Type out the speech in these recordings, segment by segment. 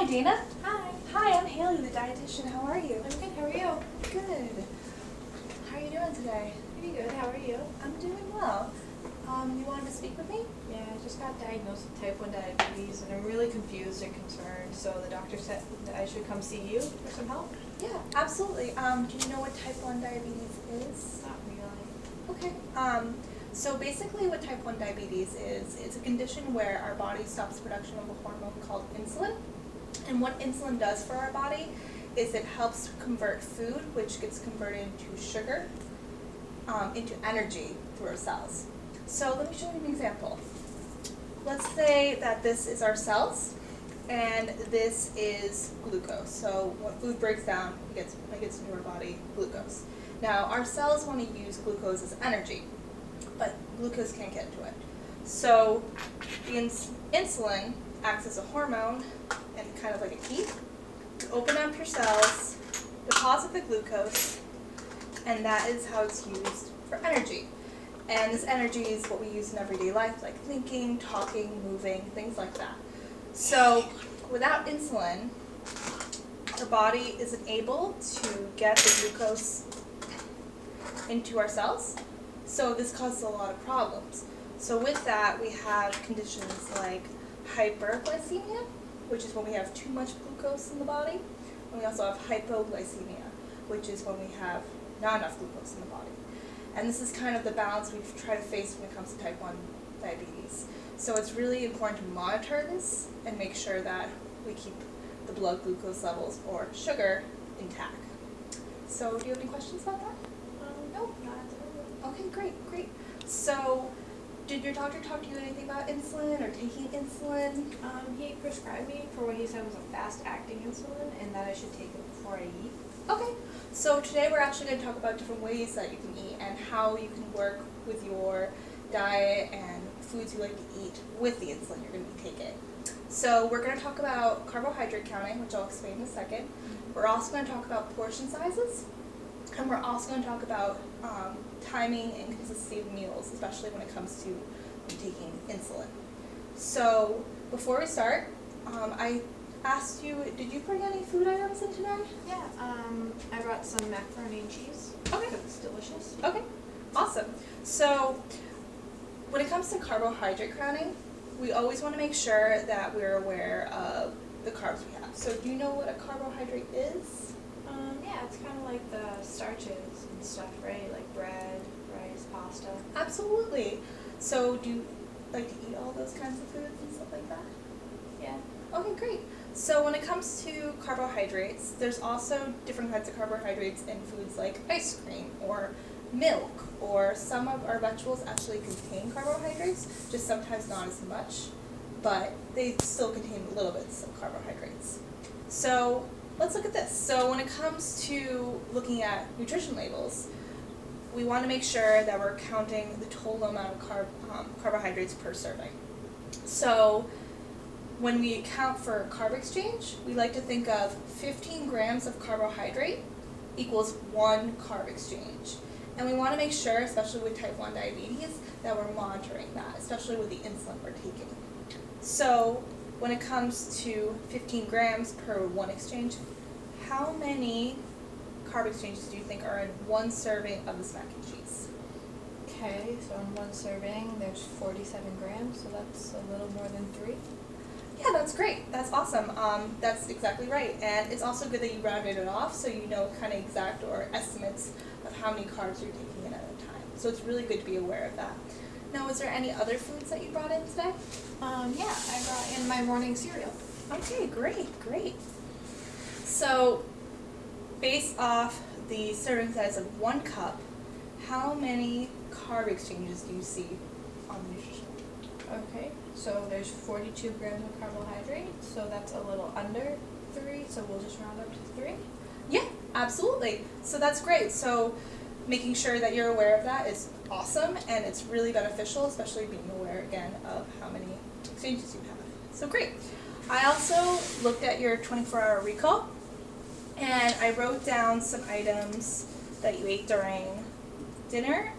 Hi, Dana. Hi. Hi, I'm Haley, the dietitian. How are you? I'm good. How are you? Good. How are you doing today? Pretty good. How are you? I'm doing well. You wanted to speak with me? Yeah, I just got diagnosed with type 1 diabetes and I'm really confused and concerned. So the doctor said that I should come see you for some help. Yeah, absolutely. Do you know what type 1 diabetes is? Not really. Okay. So basically what type 1 diabetes is, it's a condition where our body stops production of a hormone called insulin. And what insulin does for our body is it helps convert food, which gets converted into sugar, into energy through our cells. So let me show you an example. Let's say that this is our cells, and this is glucose. So when food breaks down, it gets into our body glucose. Now our cells want to use glucose as energy, but glucose can't get into it. So the insulin acts as a hormone and kind of like a key to open up your cells, deposit the glucose, and that is how it's used for energy. And this energy is what we use in everyday life, like thinking, talking, moving, things like that. So without insulin, our body isn't able to get the glucose into our cells. So this causes a lot of problems. So with that, we have conditions like hyperglycemia, which is when we have too much glucose in the body. And we also have hypoglycemia, which is when we have not enough glucose in the body. And this is kind of the balance we try to face when it comes to type 1 diabetes. So it's really important to monitor this and make sure that we keep the blood glucose levels or sugar intact. So do you have any questions about that? Nope, not at the moment. Okay, great. So did your doctor talk to you anything about insulin or taking insulin? He prescribed me for what he said was a fast-acting insulin and that I should take it before I eat. Okay, so today we're actually going to talk about different ways that you can eat and how you can work with your diet and foods you like to eat with the insulin you're going to be taking. So we're going to talk about carbohydrate counting, which I'll explain in a second. We're also going to talk about portion sizes, and we're also going to talk about timing and consistency of meals, especially when it comes to taking insulin. So before we start, I asked you, did you bring any food items in today? Yeah, I brought some macaroni and cheese. Okay. Because it's delicious. Okay, awesome. So when it comes to carbohydrate counting, we always want to make sure that we're aware of the carbs we have. So do you know what a carbohydrate is? Yeah, it's kind of like the starches and stuff, right? Like bread, rice, pasta. Absolutely. So do you like to eat all those kinds of foods and stuff like that? Yeah. Okay, great. So when it comes to carbohydrates, there's also different kinds of carbohydrates in foods like ice cream or milk, or some of our vegetables actually contain carbohydrates, just sometimes not as much, but they still contain little bits of carbohydrates. So let's look at this. So when it comes to looking at nutrition labels, we want to make sure that we're counting the total amount of carbohydrates per serving. So when we account for carb exchange, we like to think of 15 grams of carbohydrate equals 1 carb exchange. And we want to make sure, especially with type 1 diabetes, that we're monitoring that, especially with the insulin we're taking. So when it comes to 15 grams per 1 exchange, how many carb exchanges do you think are in 1 serving of this mac and cheese? Okay, so in 1 serving, there's 47 grams, so that's a little more than 3. Yeah, that's great. That's awesome. That's exactly right. And it's also good that you rounded it off so you know kind of exact or estimates of how many carbs you're taking in at a time. So it's really good to be aware of that. Now, is there any other foods that you brought in today? Yeah, I brought in my morning cereal. Okay, great. So based off the serving size of 1 cup, how many carb exchanges do you see on the nutrition? Okay, so there's 42 grams of carbohydrate, so that's a little under 3, so we'll just round up to 3. Yeah, absolutely. So that's great. So making sure that you're aware of that is awesome, and it's really beneficial, especially being aware, again, of how many exchanges you have. So great. I also looked at your 24-hour recall, and I wrote down some items that you ate during dinner,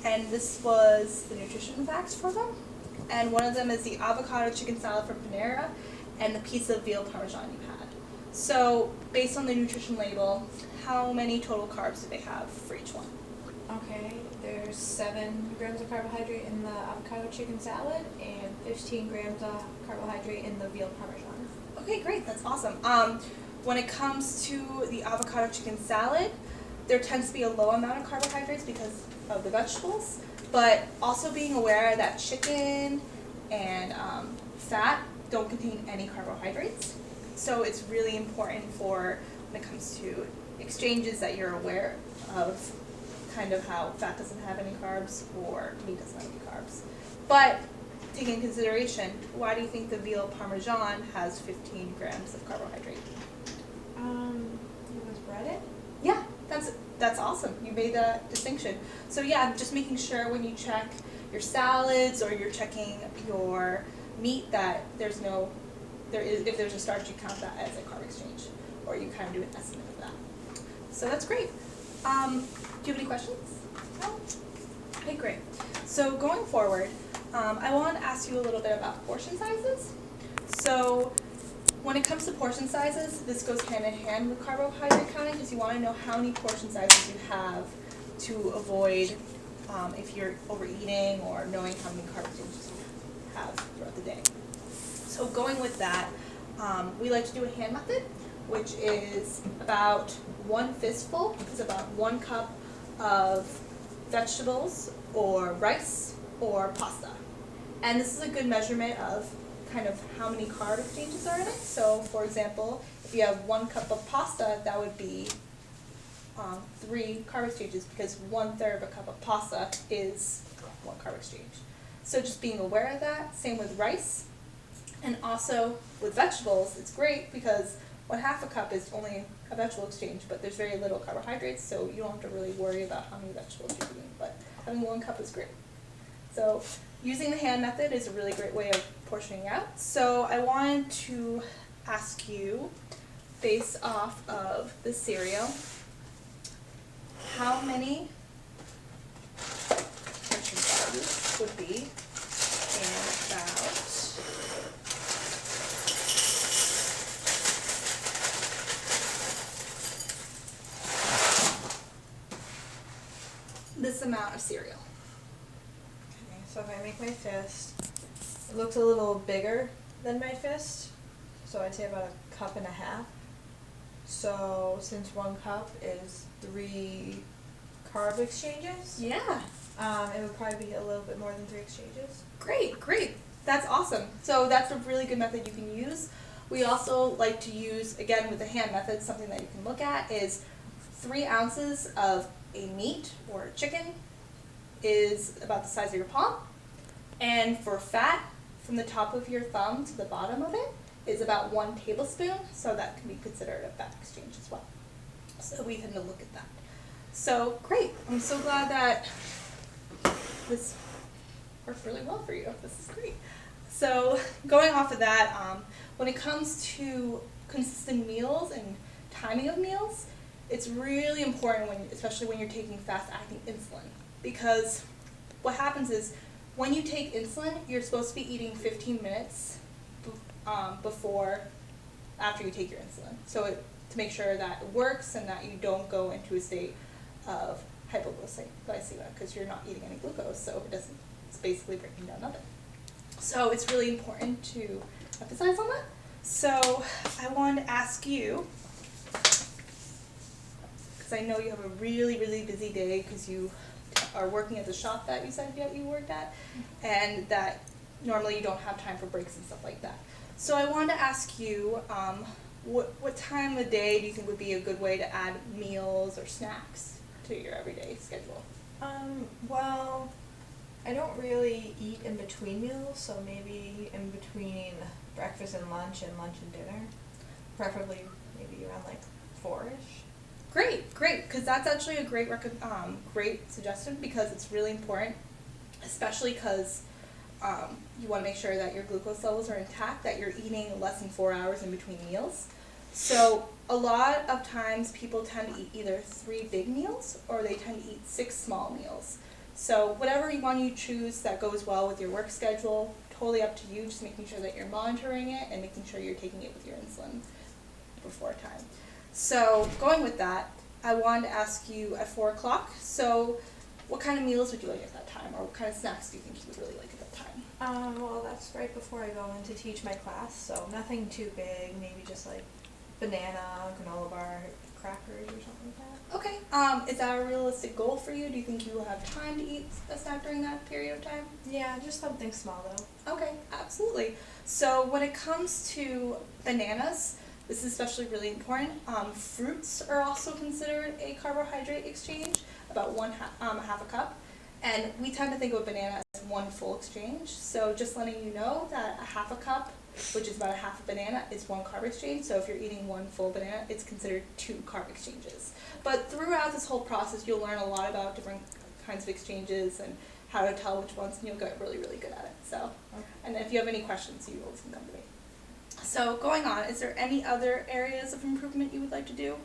and this was the nutrition facts for them. And one of them is the avocado chicken salad from Panera, and the piece of veal parmesan you had. So based on the nutrition label, how many total carbs do they have for each one? Okay, there's 7 grams of carbohydrate in the avocado chicken salad and 15 grams of carbohydrate in the veal parmesan. Okay, great, that's awesome. When it comes to the avocado chicken salad, there tends to be a low amount of carbohydrates because of the vegetables, but also being aware that chicken and fat don't contain any carbohydrates. So it's really important for when it comes to exchanges that you're aware of kind of how fat doesn't have any carbs or meat doesn't have any carbs. But taking into consideration, why do you think the veal parmesan has 15 grams of carbohydrate? It was breaded? Yeah, that's awesome. You made that distinction. So yeah, just making sure when you check your salads or you're checking your meat that if there's a starch, you count that as a carb exchange, or you kind of do an estimate of that. So that's great. Do you have any questions? No? Okay, great. So going forward, I want to ask you a little bit about portion sizes. So when it comes to portion sizes, this goes hand in hand with carbohydrate counting because you want to know how many portion sizes you have to avoid if you're overeating or knowing how many carbs you have throughout the day. So going with that, we like to do a hand method, which is about 1 fistful, is about 1 cup of vegetables or rice or pasta. And this is a good measurement of kind of how many carb exchanges are in it. So for example, if you have 1 cup of pasta, that would be 3 carb exchanges because 1/3 of a cup of pasta is 1 carb exchange. So just being aware of that. Same with rice. And also with vegetables, it's great because 1/2 cup is only a vegetable exchange, but there's very little carbohydrates, so you don't have to really worry about how many vegetables you're eating, but having 1 cup is great. So using the hand method is a really great way of portioning out. So I wanted to ask you, based off of the cereal, how many portion sizes would be in about this amount of cereal? Okay, so if I make my fist, it looks a little bigger than my fist, so I'd say about 1.5 cups. So since 1 cup is 3 carb exchanges, Yeah. it would probably be a little bit more than 3 exchanges. Great, great. That's awesome. So that's a really good method you can use. We also like to use, again with the hand method, something that you can look at is 3 ounces of a meat or chicken is about the size of your palm. And for fat, from the top of your thumb to the bottom of it is about 1 tablespoon, so that can be considered a fat exchange as well. So we tend to look at that. So great, I'm so glad that this worked really well for you. This is great. So going off of that, when it comes to consistent meals and timing of meals, it's really important especially when you're taking fast-acting insulin, because what happens is when you take insulin, you're supposed to be eating 15 minutes after you take your insulin. So to make sure that it works and that you don't go into a state of hypoglycemia because you're not eating any glucose, so it's basically breaking down nothing. So it's really important to emphasize on that. So I wanted to ask you, because I know you have a really, really busy day because you are working at the shop that you said that you worked at, and that normally you don't have time for breaks and stuff like that. So I wanted to ask you, what time of the day do you think would be a good way to add meals or snacks to your everyday schedule? Well, I don't really eat in between meals, so maybe in between breakfast and lunch and dinner. Preferably maybe around like 4-ish. Great, because that's actually a great suggestion because it's really important, especially because you want to make sure that your glucose levels are intact, that you're eating less than 4 hours in between meals. So a lot of times people tend to eat either 3 big meals or they tend to eat 6 small meals. So whatever one you choose that goes well with your work schedule, totally up to you, just making sure that you're monitoring it and making sure you're taking it with your insulin before time. So going with that, I wanted to ask you at 4 o'clock, so what kind of meals would you like at that time, or what kind of snacks do you think you would really like at that time? Well, that's right before I go in to teach my class, so nothing too big, maybe just like banana, granola bar, crackers or something like that. Okay, is that a realistic goal for you? Do you think you will have time to eat a snack during that period of time? Yeah, just something small though. Okay, absolutely. So when it comes to bananas, this is especially really important. Fruits are also considered a carbohydrate exchange, about half a cup. And we tend to think of a banana as one full exchange. So just letting you know that a half a cup, which is about a half a banana, is one carb exchange. So if you're eating one full banana, it's considered 2 carb exchanges. But throughout this whole process, you'll learn a lot about different kinds of exchanges and how to tell which ones, and you'll get really, really good at it. So, and if you have any questions, you always can come to me. So going on, is there any other areas of improvement you would like to do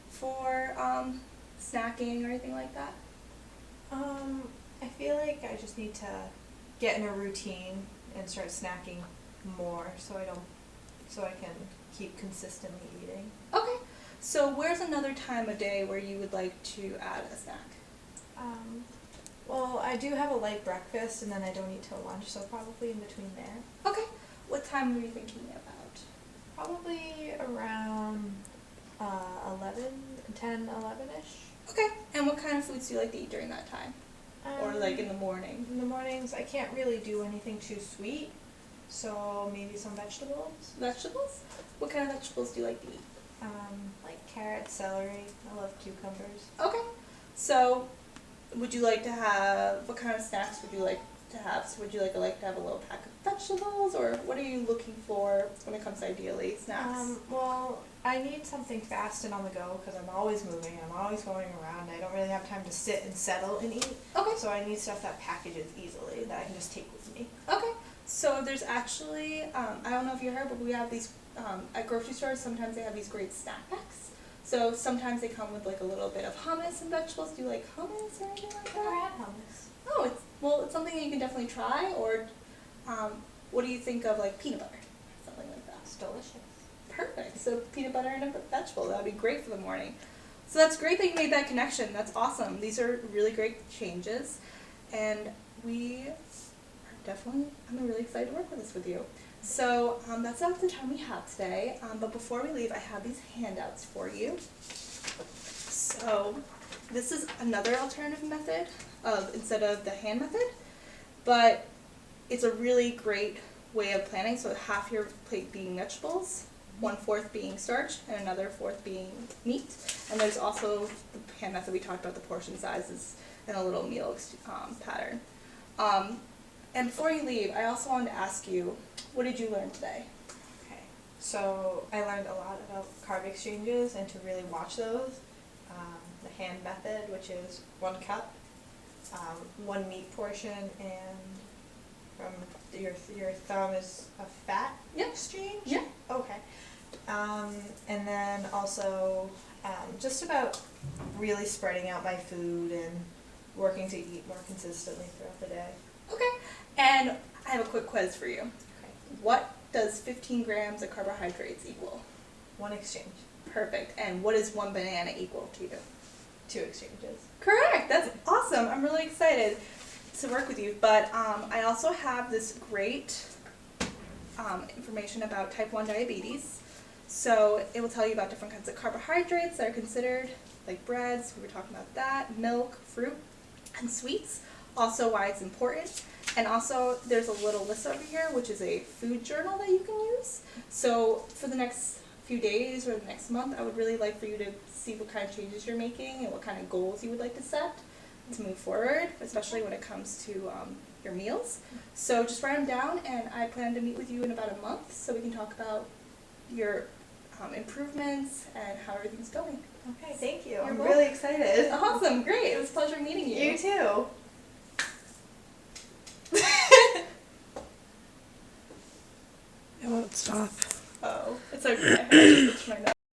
for snacking or anything like that? I feel like I just need to get in a routine and start snacking more so I can keep consistently eating. Okay, so where's another time of day where you would like to add a snack? Well, I do have a light breakfast and then I don't eat till lunch, so probably in between there. Okay, what time were you thinking about? Probably around 10, 11-ish. Okay, and what kind of foods do you like to eat during that time? Or like in the morning? In the mornings, I can't really do anything too sweet, so maybe some vegetables. Vegetables? What kind of vegetables do you like to eat? Like carrots, celery. I love cucumbers. Okay, so would you like to have, what kind of snacks would you like to have? So would you like to have a little pack of vegetables, or what are you looking for when it comes to ideally snacks? Well, I need something fast and on the go because I'm always moving, I'm always going around. I don't really have time to sit and settle and eat. Okay. So I need stuff that packages easily that I can just take with me. Okay, so there's actually, I don't know if you heard, but we have these, at grocery stores, sometimes they have these great snack packs. So sometimes they come with like a little bit of hummus and vegetables. Do you like hummus or anything like I've never that? had hummus. Oh, it's something that you can definitely try, or what do you think of like peanut butter? Something like that. It's delicious. Perfect. So peanut butter and a vegetable, that would be great for the morning. So that's great that you made that connection. That's awesome. These are really great changes, and we are definitely, I'm really excited to work with this with you. So that's all the time we have today, but before we leave, I have these handouts for you. So this is another alternative method instead of the hand method, but it's a really great way of planning. So half your plate being vegetables, 1/4 being starch, and another 1/4 being meat. And there's also the hand method we talked about, the portion sizes and a little meal pattern. And before you leave, I also wanted to ask you, what did you learn today? Okay, so I learned a lot about carb exchanges and to really watch those. The hand method, which is 1 cup, 1 meat portion, and from your thumb is a fat exchange? Yeah. Okay. And then also just about really spreading out my food and working to eat more consistently throughout the day. Okay. And I have a quick quiz for you. Okay. What does 15 grams of carbohydrates equal? 1 exchange. Perfect. And what is 1 banana equal to? 2 exchanges. Correct. That's awesome. I'm really excited to work with you. But I also have this great information about type 1 diabetes. So it will tell you about different kinds of carbohydrates that are considered, like breads, we were talking about that, milk, fruit, and sweets. Also why it's important. And also there's a little list over here, which is a food journal that you can use. So for the next few days or the next month, I would really like for you to see what kind of changes you're making and what kind of goals you would like to set to move forward, especially when it comes to your meals. So just write them down, and I plan to meet with you in about a month so we can talk about your improvements and how everything's going. Okay, thank you. You're I'm welcome. really excited. Awesome, great. It was a pleasure meeting you. You too. It won't stop. Oh, it's okay. I just switched my notes.